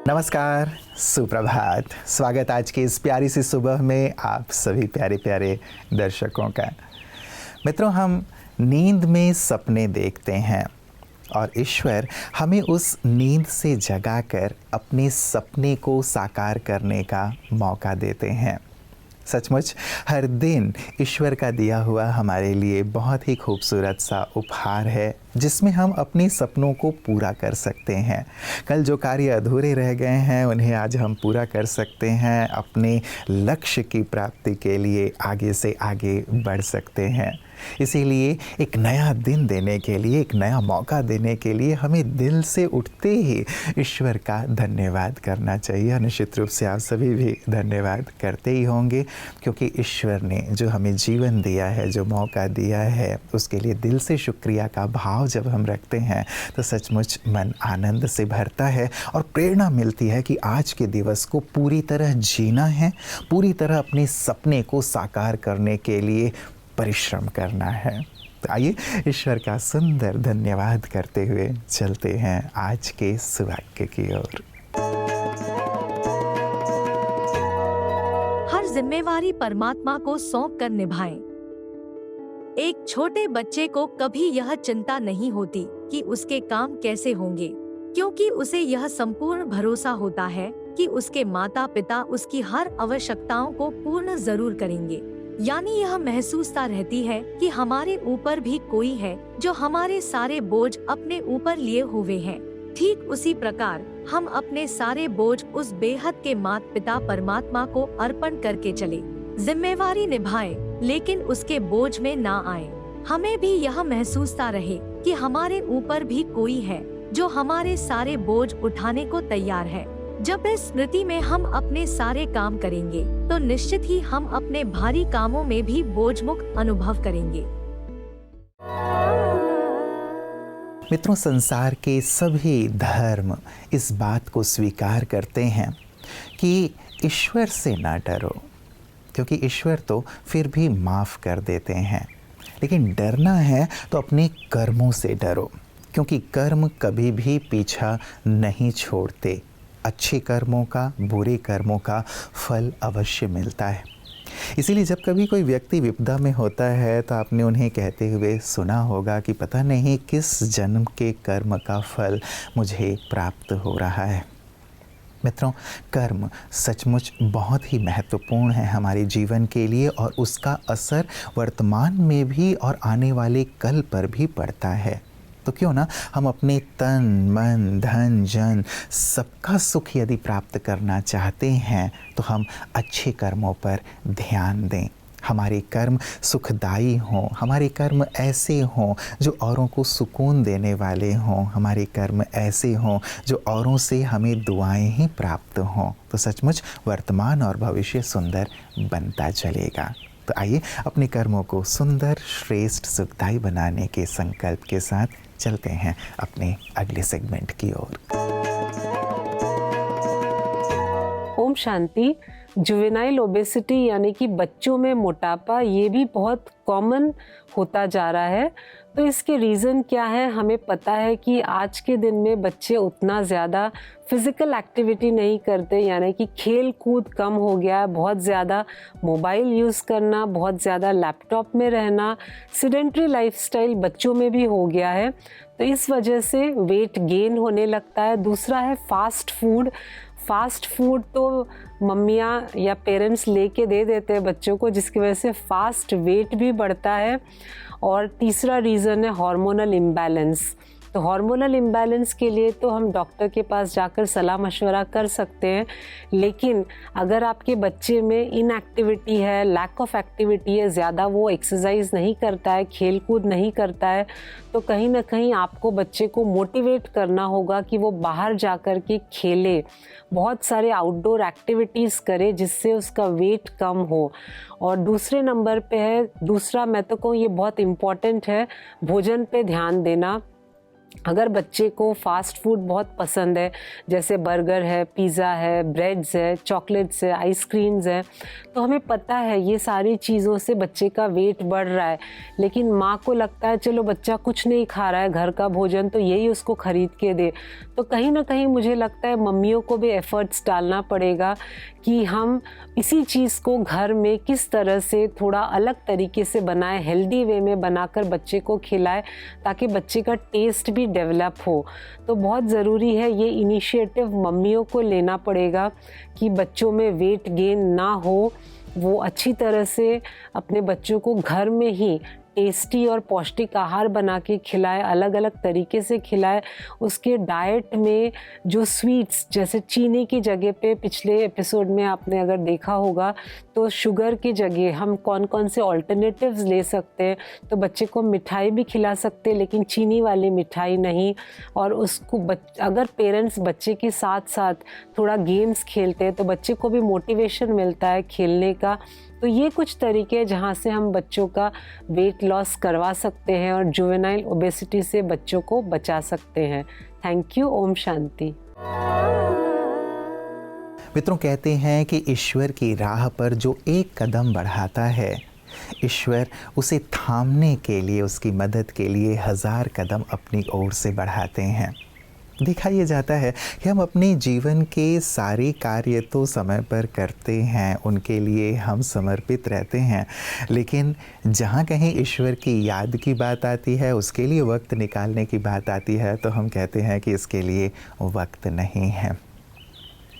नमस्कार, सुप्रभात। स्वागत आज की इस प्यारी सी सुबह में आप सभी प्यारे प्यारे दर्शकों का। मित्रों, हम नींद में सपने देखते हैं और ईश्वर हमें उस नींद से जगाकर अपने सपने को साकार करने का मौका देते हैं। सचमुच हर दिन ईश्वर का दिया हुआ हमारे लिए बहुत ही खूबसूरत सा उपहार है, जिसमें हम अपने सपनों को पूरा कर सकते हैं। कल जो कार्य अधूरे रह गए हैं उन्हें आज हम पूरा कर सकते हैं। अपने लक्ष्य की प्राप्ति के लिए आगे से आगे बढ़ सकते हैं। इसीलिए एक नया दिन देने के लिए, एक नया मौका देने के लिए हमें दिल से उठते ही ईश्वर का धन्यवाद करना चाहिए। निश्चित रूप से आप सभी भी धन्यवाद करते ही होंगे, क्योंकि ईश्वर ने जो हमें जीवन दिया है, जो मौका दिया है, उसके लिए दिल से शुक्रिया का भाव जब हम रखते हैं तो सचमुच मन आनंद से भरता है और प्रेरणा मिलती है कि आज के दिवस को पूरी तरह जीना है, पूरी तरह अपने सपने को साकार करने के लिए परिश्रम करना है। तो आइए ईश्वर का सुंदर धन्यवाद करते हुए चलते हैं आज के सुवाक्य की ओर। हर जिम्मेवारी परमात्मा को सौंप कर निभाएं। एक छोटे बच्चे को कभी यह चिंता नहीं होती कि उसके काम कैसे होंगे, क्योंकि उसे यह संपूर्ण भरोसा होता है कि उसके माता पिता उसकी हर आवश्यकताओं को पूर्ण जरूर करेंगे। यानी यह महसूसता रहती है कि हमारे ऊपर भी कोई है जो हमारे सारे बोझ अपने ऊपर लिए हुए हैं। ठीक उसी प्रकार हम अपने सारे बोझ उस बेहद के माता पिता परमात्मा को अर्पण करके चले, जिम्मेवारी निभाएं, लेकिन उसके बोझ में ना आए। हमें भी यह महसूसता रहे कि हमारे ऊपर भी कोई है जो हमारे सारे बोझ उठाने को तैयार है। जब इस स्मृति में हम अपने सारे काम करेंगे तो निश्चित ही हम अपने भारी कामों में भी बोझमुक्त अनुभव करेंगे। मित्रों, संसार के सभी धर्म इस बात को स्वीकार करते हैं कि ईश्वर से ना डरो, क्योंकि ईश्वर तो फिर भी माफ़ कर देते हैं। लेकिन डरना है तो अपने कर्मों से डरो, क्योंकि कर्म कभी भी पीछा नहीं छोड़ते। अच्छे कर्मों का, बुरे कर्मों का फल अवश्य मिलता है। इसीलिए जब कभी कोई व्यक्ति विपदा में होता है तो आपने उन्हें कहते हुए सुना होगा कि पता नहीं किस जन्म के कर्म का फल मुझे प्राप्त हो रहा है। मित्रों, कर्म सचमुच बहुत ही महत्वपूर्ण है हमारे जीवन के लिए, और उसका असर वर्तमान में भी और आने वाले कल पर भी पड़ता है। तो क्यों ना हम अपने तन, मन, धन, जन सबका सुख यदि प्राप्त करना चाहते हैं तो हम अच्छे कर्मों पर ध्यान दें। हमारे कर्म सुखदायी हों, हमारे कर्म ऐसे हों जो औरों को सुकून देने वाले हों, हमारे कर्म ऐसे हों जो औरों से हमें दुआएं ही प्राप्त हों। तो सचमुच वर्तमान और भविष्य सुंदर बनता चलेगा। तो आइए अपने कर्मों को सुंदर, श्रेष्ठ, सुखदायी बनाने के संकल्प के साथ चलते हैं अपने अगले सेगमेंट की ओर। ओम शांति। जुवेनाइल ओबेसिटी यानी कि बच्चों में मोटापा, ये भी बहुत कॉमन होता जा रहा है। तो इसके रीज़न क्या है? हमें पता है कि आज के दिन में बच्चे उतना ज़्यादा फिज़िकल एक्टिविटी नहीं करते, यानी कि खेल कूद कम हो गया है। बहुत ज़्यादा मोबाइल यूज़ करना, बहुत ज़्यादा लैपटॉप में रहना, सिडेंट्री लाइफस्टाइल बच्चों में भी हो गया है। तो इस वजह से वेट गेन होने लगता है। दूसरा है फास्ट फूड। फास्ट फूड तो मम्मियाँ या पेरेंट्स लेके दे देते हैं बच्चों को, जिसकी वजह से फास्ट वेट भी बढ़ता है। और तीसरा रीज़न है हार्मोनल इम्बैलेंस। तो हार्मोनल इम्बैलेंस के लिए तो हम डॉक्टर के पास जाकर सलाह मशवरा कर सकते हैं, लेकिन अगर आपके बच्चे में इनएक्टिविटी है, लैक ऑफ एक्टिविटी है, ज़्यादा वो एक्सरसाइज नहीं करता है, खेल कूद नहीं करता है, तो कहीं ना कहीं आपको बच्चे को मोटिवेट करना होगा कि वो बाहर जा कर के खेले, बहुत सारे आउटडोर एक्टिविटीज़ करे, जिससे उसका वेट कम हो। और दूसरे नंबर पे है, दूसरा मैं तो कहूँ ये बहुत इम्पॉर्टेंट है, भोजन पे ध्यान देना। अगर बच्चे को फास्ट फूड बहुत पसंद है, जैसे बर्गर है, पिज़्ज़ा है, ब्रेड्स है, चॉकलेट्स है, आइसक्रीम्स है, तो हमें पता है ये सारी चीज़ों से बच्चे का वेट बढ़ रहा है, लेकिन माँ को लगता है चलो बच्चा कुछ नहीं खा रहा है घर का भोजन तो यही उसको खरीद के दे। तो कहीं ना कहीं मुझे लगता है मम्मियों को भी एफर्ट्स डालना पड़ेगा कि हम इसी चीज़ को घर में किस तरह से थोड़ा अलग तरीके से बनाएं, हेल्दी वे में बनाकर बच्चे को खिलाएं, ताकि बच्चे का टेस्ट भी डेवलप हो। तो बहुत ज़रूरी है ये इनिशिएटिव मम्मियों को लेना पड़ेगा कि बच्चों में वेट गेन ना हो, वो अच्छी तरह से अपने बच्चों को घर में ही टेस्टी और पौष्टिक आहार बना के खिलाए, अलग अलग तरीके से खिलाए। उसके डाइट में जो स्वीट्स, जैसे चीनी की जगह पे पिछले एपिसोड में आपने अगर देखा होगा तो शुगर की जगह हम कौन कौन से ऑल्टरनेटिव्स ले सकते हैं। तो बच्चे को मिठाई भी खिला सकते हैं, लेकिन चीनी वाली मिठाई नहीं। और उसको अगर पेरेंट्स बच्चे के साथ साथ थोड़ा गेम्स खेलते हैं तो बच्चे को भी मोटिवेशन मिलता है खेलने का। तो ये कुछ तरीके हैं जहाँ से हम बच्चों का वेट लॉस करवा सकते हैं और जुवेनाइल ओबेसिटी से बच्चों को बचा सकते हैं। Thank you. ओम शांति। मित्रों, कहते हैं कि ईश्वर की राह पर जो एक कदम बढ़ाता है, ईश्वर उसे थामने के लिए, उसकी मदद के लिए 1000 कदम अपनी ओर से बढ़ाते हैं। देखा ये जाता है कि हम अपने जीवन के सारे कार्य तो समय पर करते हैं, उनके लिए हम समर्पित रहते हैं, लेकिन जहाँ कहीं ईश्वर की याद की बात आती है, उसके लिए वक्त निकालने की बात आती है, तो हम कहते हैं कि इसके लिए वक्त नहीं है।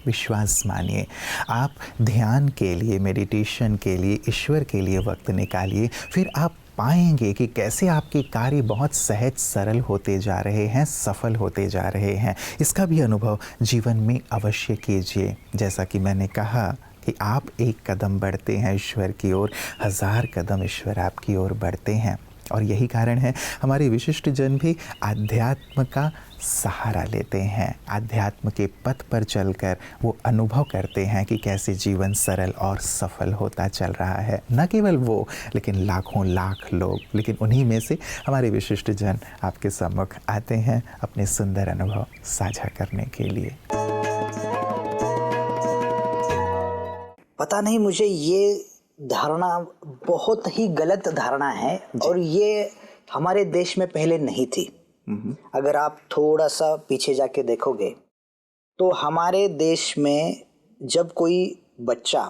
विश्वास मानिए, आप ध्यान के लिए, मेडिटेशन के लिए, ईश्वर के लिए वक्त निकालिए, फिर आप पाएंगे कि कैसे आपके कार्य बहुत सहज सरल होते जा रहे हैं, सफल होते जा रहे हैं। इसका भी अनुभव जीवन में अवश्य कीजिए। जैसा कि मैंने कहा कि आप एक कदम बढ़ते हैं ईश्वर की ओर, 1000 कदम ईश्वर आपकी ओर बढ़ते हैं। और यही कारण है हमारे विशिष्ट जन भी अध्यात्म का सहारा लेते हैं। अध्यात्म के पथ पर चलकर वो अनुभव करते हैं कि कैसे जीवन सरल और सफल होता चल रहा है। न केवल वो, लेकिन लाखों लाख लोग। लेकिन उन्हीं में से हमारे विशिष्ट जन आपके सम्मुख आते हैं अपने सुंदर अनुभव साझा करने के लिए। पता नहीं, मुझे ये धारणा बहुत ही गलत धारणा है और ये हमारे देश में पहले नहीं थी। अगर आप थोड़ा सा पीछे जाके देखोगे तो हमारे देश में जब कोई बच्चा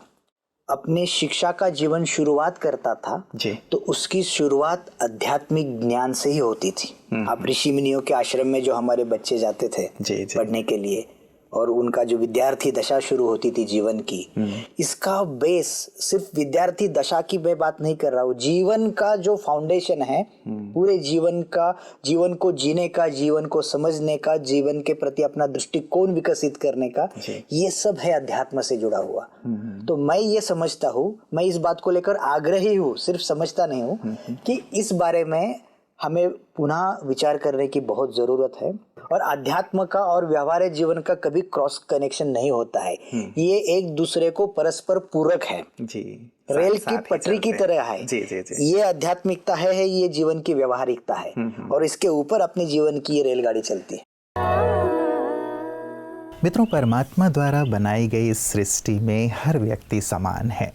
अपने शिक्षा का जीवन शुरुआत करता था जी, तो उसकी शुरुआत आध्यात्मिक ज्ञान से ही होती थी। आप ऋषि मुनियों के आश्रम में जो हमारे बच्चे जाते थे जी। पढ़ने के लिए, और उनका जो विद्यार्थी दशा शुरू होती थी जीवन की, इसका बेस सिर्फ विद्यार्थी दशा की मैं बात नहीं कर रहा हूँ, जीवन का जो फाउंडेशन है, पूरे जीवन का, जीवन को जीने का, जीवन को समझने का, जीवन के प्रति अपना दृष्टिकोण विकसित करने का, ये सब है अध्यात्म से जुड़ा हुआ। तो मैं ये समझता हूँ, मैं इस बात को लेकर आग्रही हूँ, सिर्फ समझता नहीं हूँ, कि इस बारे में हमें पुनः विचार करने की बहुत जरूरत है। और अध्यात्म का और व्यवहारिक जीवन का कभी क्रॉस कनेक्शन नहीं होता है, ये एक दूसरे को परस्पर पूरक है जी, रेल की पटरी की तरह है जी, जी, जी। ये आध्यात्मिकता है, ये जीवन की व्यवहारिकता है, और इसके ऊपर अपने जीवन की ये रेलगाड़ी चलती है। मित्रों, परमात्मा द्वारा बनाई गई इस सृष्टि में हर व्यक्ति समान है,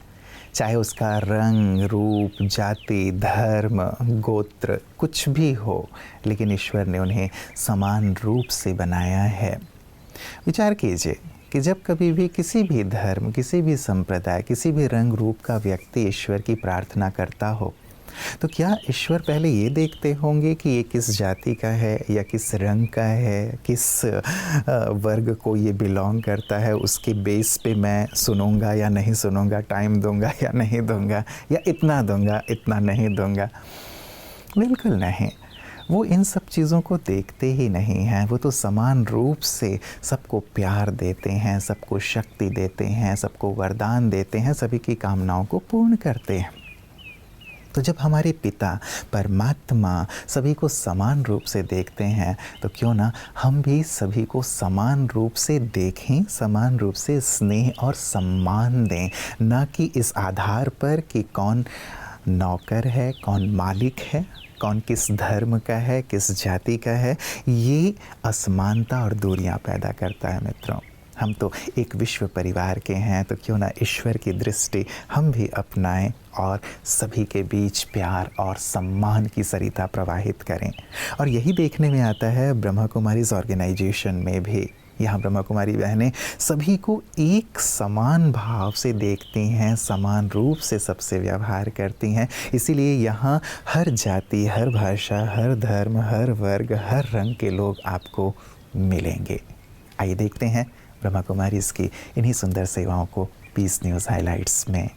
चाहे उसका रंग, रूप, जाति, धर्म, गोत्र कुछ भी हो, लेकिन ईश्वर ने उन्हें समान रूप से बनाया है। विचार कीजिए कि जब कभी भी किसी भी धर्म, किसी भी संप्रदाय, किसी भी रंग रूप का व्यक्ति ईश्वर की प्रार्थना करता हो, तो क्या ईश्वर पहले ये देखते होंगे कि ये किस जाति का है या किस रंग का है, किस वर्ग को ये बिलोंग करता है, उसके बेस पे मैं सुनूंगा या नहीं सुनूंगा, टाइम दूंगा या नहीं दूंगा, या इतना दूंगा इतना नहीं दूंगा? बिल्कुल नहीं। वो इन सब चीज़ों को देखते ही नहीं हैं। वो तो समान रूप से सबको प्यार देते हैं, सबको शक्ति देते हैं, सबको वरदान देते हैं, सभी की कामनाओं को पूर्ण करते हैं। तो जब हमारे पिता परमात्मा सभी को समान रूप से देखते हैं, तो क्यों ना हम भी सभी को समान रूप से देखें, समान रूप से स्नेह और सम्मान दें, न कि इस आधार पर कि कौन नौकर है, कौन मालिक है, कौन किस धर्म का है, किस जाति का है, ये असमानता और दूरियां पैदा करता है। मित्रों, हम तो एक विश्व परिवार के हैं, तो क्यों ना ईश्वर की दृष्टि हम भी अपनाएं और सभी के बीच प्यार और सम्मान की सरिता प्रवाहित करें। और यही देखने में आता है ब्रह्मा कुमारीज़ ऑर्गेनाइजेशन में भी। यहाँ ब्रह्मा कुमारी बहनें सभी को एक समान भाव से देखती हैं, समान रूप से सबसे व्यवहार करती हैं। इसीलिए यहाँ हर जाति, हर भाषा, हर धर्म, हर वर्ग, हर रंग के लोग आपको मिलेंगे। आइए देखते हैं ब्रह्मा कुमारीज़ की इन्हीं सुंदर सेवाओं को पीस न्यूज़ हाइलाइट्स में।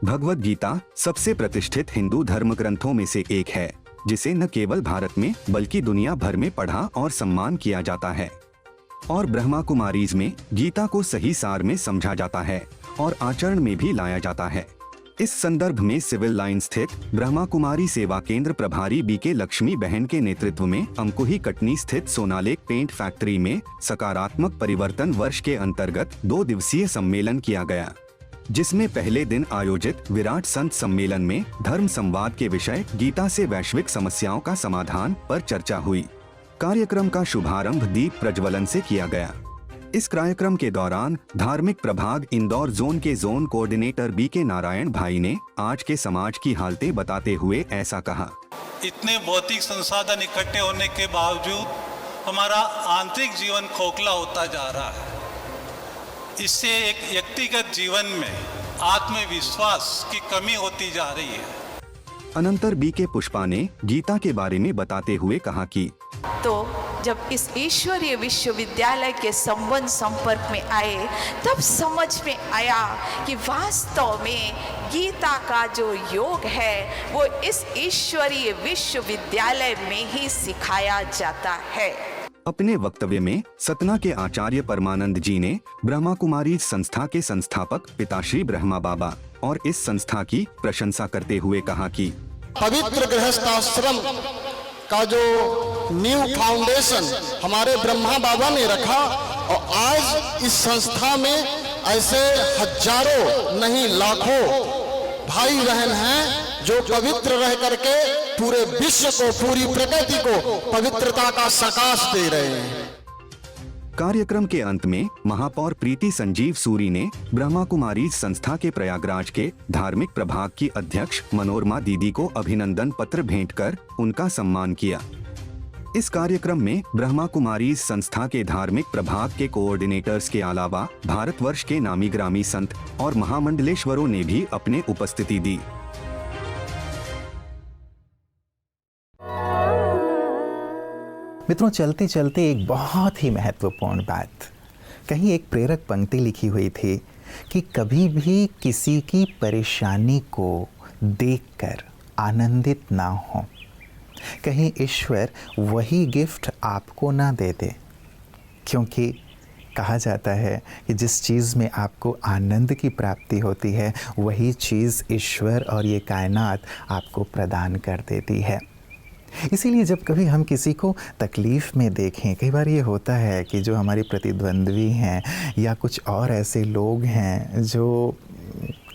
भगवद गीता सबसे प्रतिष्ठित हिंदू धर्म ग्रंथों में से एक है, जिसे न केवल भारत में बल्कि दुनिया भर में पढ़ा और सम्मान किया जाता है। और ब्रह्मा कुमारीज़ में गीता को सही सार में समझा जाता है और आचरण में भी लाया जाता है। इस संदर्भ में सिविल लाइन स्थित ब्रह्मा कुमारी सेवा केंद्र प्रभारी बीके लक्ष्मी बहन के नेतृत्व में अमकुही कटनी स्थित सोनालेक पेंट फैक्ट्री में सकारात्मक परिवर्तन वर्ष के अंतर्गत 2 दिवसीय सम्मेलन किया गया, जिसमें पहले दिन आयोजित विराट संत सम्मेलन में धर्म संवाद के विषय गीता से वैश्विक समस्याओं का समाधान पर चर्चा हुई। कार्यक्रम का शुभारंभ दीप प्रज्वलन से किया गया। इस कार्यक्रम के दौरान धार्मिक प्रभाग इंदौर जोन के जोन कोऑर्डिनेटर बीके नारायण भाई ने आज के समाज की हालतें बताते हुए ऐसा कहा। इतने भौतिक संसाधन इकट्ठे होने के बावजूद हमारा आंतरिक जीवन खोखला होता जा रहा है। इससे एक व्यक्तिगत जीवन में आत्मविश्वास की कमी होती जा रही है। अनंतर बीके पुष्पा ने गीता के बारे में बताते हुए कहा कि तो जब इस ईश्वरीय विश्वविद्यालय के संबंध संपर्क में आए, तब समझ में आया कि वास्तव में गीता का जो योग है वो इस ईश्वरीय विश्वविद्यालय में ही सिखाया जाता है। अपने वक्तव्य में सतना के आचार्य परमानंद जी ने ब्रह्मा कुमारी संस्था के संस्थापक पिताश्री ब्रह्मा बाबा और इस संस्था की प्रशंसा करते हुए कहा कि पवित्र गृहस्थाश्रम का जो न्यू फाउंडेशन हमारे ब्रह्मा बाबा ने रखा, और आज इस संस्था में ऐसे हजारों नहीं लाखों भाई बहन हैं जो पवित्र रह करके पूरे विश्व को, पूरी प्रकृति को पवित्रता का सकाश दे रहे हैं। कार्यक्रम के अंत में महापौर प्रीति संजीव सूरी ने ब्रह्मा कुमारी संस्था के प्रयागराज के धार्मिक प्रभाग की अध्यक्ष मनोरमा दीदी को अभिनंदन पत्र भेंट कर उनका सम्मान किया। इस कार्यक्रम में ब्रह्मा कुमारी संस्था के धार्मिक प्रभाग के कोऑर्डिनेटर्स के अलावा भारतवर्ष के नामी ग्रामी संत और महामंडलेश्वरों ने भी अपने उपस्थिति दी। मित्रों, चलते चलते एक बहुत ही महत्वपूर्ण बात, कहीं एक प्रेरक पंक्ति लिखी हुई थी कि कभी भी किसी की परेशानी को देखकर आनंदित ना हो, कहीं ईश्वर वही गिफ्ट आपको ना दे दे, क्योंकि कहा जाता है कि जिस चीज़ में आपको आनंद की प्राप्ति होती है वही चीज़ ईश्वर और ये कायनात आपको प्रदान कर देती है। इसीलिए जब कभी हम किसी को तकलीफ़ में देखें, कई बार ये होता है कि जो हमारे प्रतिद्वंद्वी हैं या कुछ और ऐसे लोग हैं जो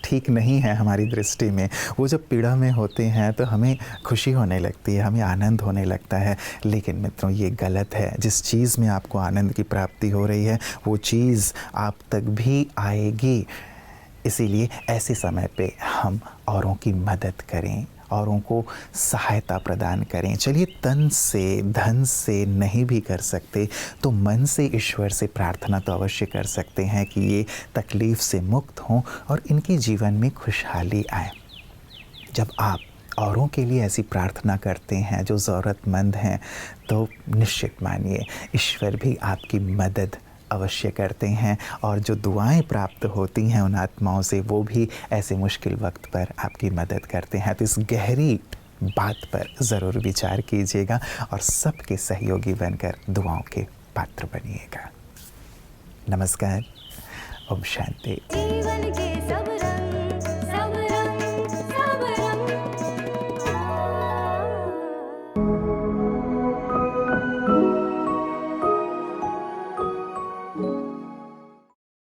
ठीक नहीं है हमारी दृष्टि में, वो जब पीड़ा में होते हैं तो हमें खुशी होने लगती है, हमें आनंद होने लगता है। लेकिन मित्रों, ये गलत है। जिस चीज़ में आपको आनंद की प्राप्ति हो रही है वो चीज़ आप तक भी आएगी। इसीलिए ऐसे समय पे हम औरों की मदद करें, औरों को सहायता प्रदान करें। चलिए, तन से धन से नहीं भी कर सकते तो मन से ईश्वर से प्रार्थना तो अवश्य कर सकते हैं कि ये तकलीफ़ से मुक्त हों और इनके जीवन में खुशहाली आए। जब आप औरों के लिए ऐसी प्रार्थना करते हैं जो ज़रूरतमंद हैं, तो निश्चित मानिए ईश्वर भी आपकी मदद अवश्य करते हैं, और जो दुआएं प्राप्त होती हैं उन आत्माओं से, वो भी ऐसे मुश्किल वक्त पर आपकी मदद करते हैं। तो इस गहरी बात पर ज़रूर विचार कीजिएगा और सबके सहयोगी बनकर दुआओं के पात्र बनिएगा। नमस्कार, ओम शांति।